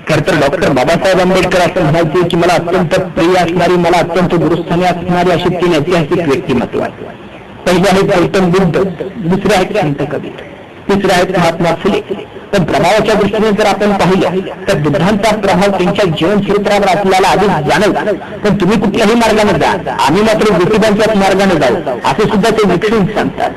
खर तर डॉक्टर बाबासाहेब आंबेडकर असं म्हणायचे की मला अत्यंत प्रिय असणारी, मला अत्यंत गुरुस्थानी असणारी अशी 3 ऐतिहासिक व्यक्तिमत्व आहे. पहिले आहेत गौतम बुद्ध, दुसरे आहेत संत कबीर, तिसरे आहेत महात्मा फुले. पण प्रभावाच्या दृष्टीने जर आपण पाहिलं तर बुद्धांचा प्रभाव त्यांच्या जीवनचरित्रावर आपल्याला आधीच जाणवला. पण तुम्ही कुठल्याही मार्गाने जा, आम्ही मात्र ज्योतिबांच्याच मार्गाने जाऊ असे सुद्धा ते विक्षून सांगतात.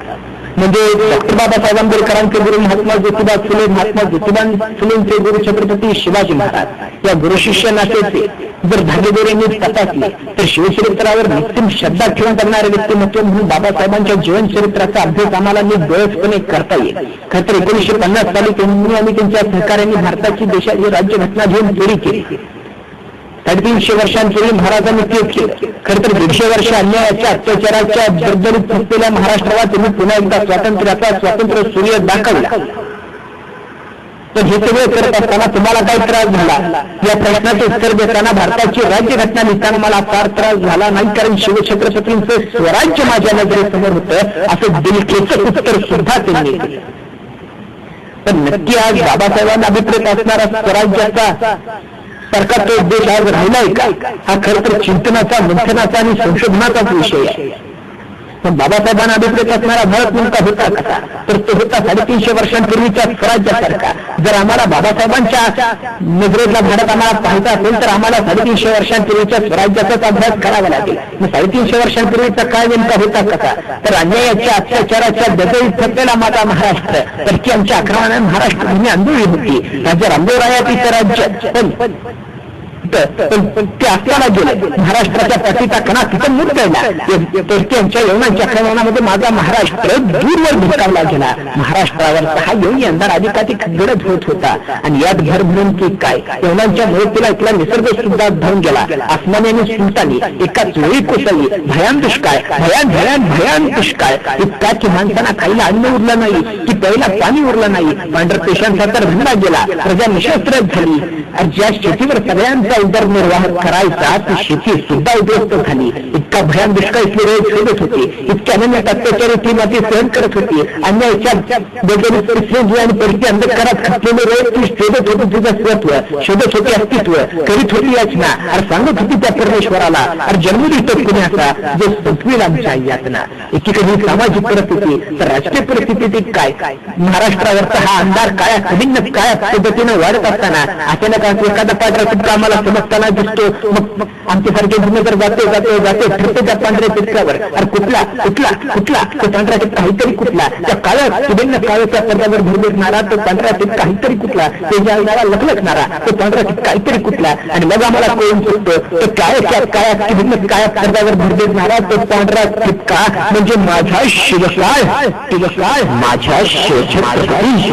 म्हणजे डॉक्टर बाबासाहेब आंबेडकरांचे गुरु महात्मा ज्योतिबा फुले, महात्मा ज्योतिबा फुलेंचे गुरु छत्रपती शिवाजी महाराज या गुरुशिष्य नात्याचे जर धागेदोऱ्यांनी तपासले तर शिवचरित्रावर निश्चित श्रद्धा ठेवून करणारे व्यक्तिमत्व म्हणून बाबासाहेबांच्या जीवनचरित्राचा अभ्यास आम्हाला डोळसपणे करता येईल. खरं तर 1950 साली त्यांनी आणि त्यांच्या सहकाऱ्यांनी भारताची देशाची राज्यघटना घेऊन फेरी केली. 350 वर्षांपूर्वी महाराजांनी तेच केलं. खरं तर 150 वर्ष अन्यायाच्या अत्याचाराच्या दरदरीत असलेल्या महाराष्ट्राला त्यांनी पुन्हा एकदा स्वातंत्र्य सूर्य दाखवला. पण हे सगळे करत असताना तुम्हाला काय त्रास झाला या प्रश्नाचे उत्तर देताना भारताची राज्यघटना लिहिताना मला फार त्रास झाला नाही, कारण शिवछत्रपतींचं स्वराज्य माझ्या नजरेसमोर होतं असं दिलखेचं उत्तर सुद्धा त्यांनी दिलं. पण नक्की आज बाबासाहेबांना अभिप्रेत असणारा स्वराज्याचा सारखा तो देश आज राहिलाय का? हा खरं तर चिंतनाचा, मंथनाचा आणि संशोधनाचाच विषय आहे. पण बाबासाहेबांना अभिप्रेत असणारा भारत नेमका होता कसा? तर तो होता 350 वर्षांपूर्वीच्या स्वराज्यासारखा. जर आम्हाला बाबासाहेबांच्या नजरेतला भारत आम्हाला पाहायचा असेल तर आम्हाला 350 वर्षांपूर्वीच्या स्वराज्याचाच अभ्यास करावा लागेल. मग 350 वर्षांपूर्वीचा काळ नेमका होता कसा? तर अन्यायाच्या अत्याचाराच्या दजईत थकलेला माझा महाराष्ट्र, तर की आमच्या आक्रमणाने महाराष्ट्र भूमी आंदोळली होती. राजा रामदेवरायाचं राज्य पण ते असताना गेलं. महाराष्ट्राच्या पाठीचा कणा तिथं मुरगळला. त्यांच्या यवनांच्या आक्रमणामध्ये माझा महाराष्ट्र दूरवर भिरकावला गेला. महाराष्ट्रावरचा हा यवनी अंधार अधिकाधिक गडद होत होता. आणि यात घर भरून की काय यवनांच्या मदतीला इथला निसर्ग सुद्धा धावून गेला. आसमानी आणि सुलतानी एकाच वेळी कोसळली. भयान दुष्काळ, भयान दुष्काळ इतका की माणसांना खायला अन्न उरलं नाही, की प्यायला पाणी उरलं नाही. पांढर पेशांचा तर धंदा गेला, प्रजा निशस्त्र झाली. ज्या शेतीवर सगळ्यांचा उदरनिर्वाह करायचा ती शेती सुद्धा उद्ध्वस्त झाली. इतका भयान दुष्काळ इथले रोज शोधत होते, इतक्या अनन्य अत्याचारी ती माती सहन करत होती. अन्यायाच्या परिस्थिती आणि परिस्थिती अंधकारात खचलेले रोज ती शोधत होती तुझं स्वत्व, शोधत होती अस्तित्व, करीत होती याचना. अरे सांगत होती त्या परमेश्वराला, अरे जन्मली तो पुण्याचा जो संपवेल आमच्या यातना. एकीकडे सामाजिक परिस्थिती तर राजकीय परिस्थिती काय महाराष्ट्रावरचा हा अंधार काळ्या कधीन काळ्या पद्धतीने वाढत असताना अचानक एखादा पांढरा टिपका आम्हाला समजताना दिसतो. मग आमच्यासारखे गुन्हेगार जाते फिरते त्या पांढऱ्या टिपक्यावर. अरे कुठला तो पांढरा टिपका काहीतरी कुठला, त्या काळ्या सुभिन्न काळाच्या पडद्यावर भरभरणारा तो पांढरा टिपका काहीतरी कुठला, ते ज्या लखलखणारा तो पांढरा टिपका काहीतरी कुठला. आणि मग आम्हाला कळून चुकतो तो काळ्या सुभिन्न काळ्या पडद्यावर भरभरणारा तो पांढरा टिपका म्हणजे माझा शिवशाळ, माझ्या शिवछत्रपती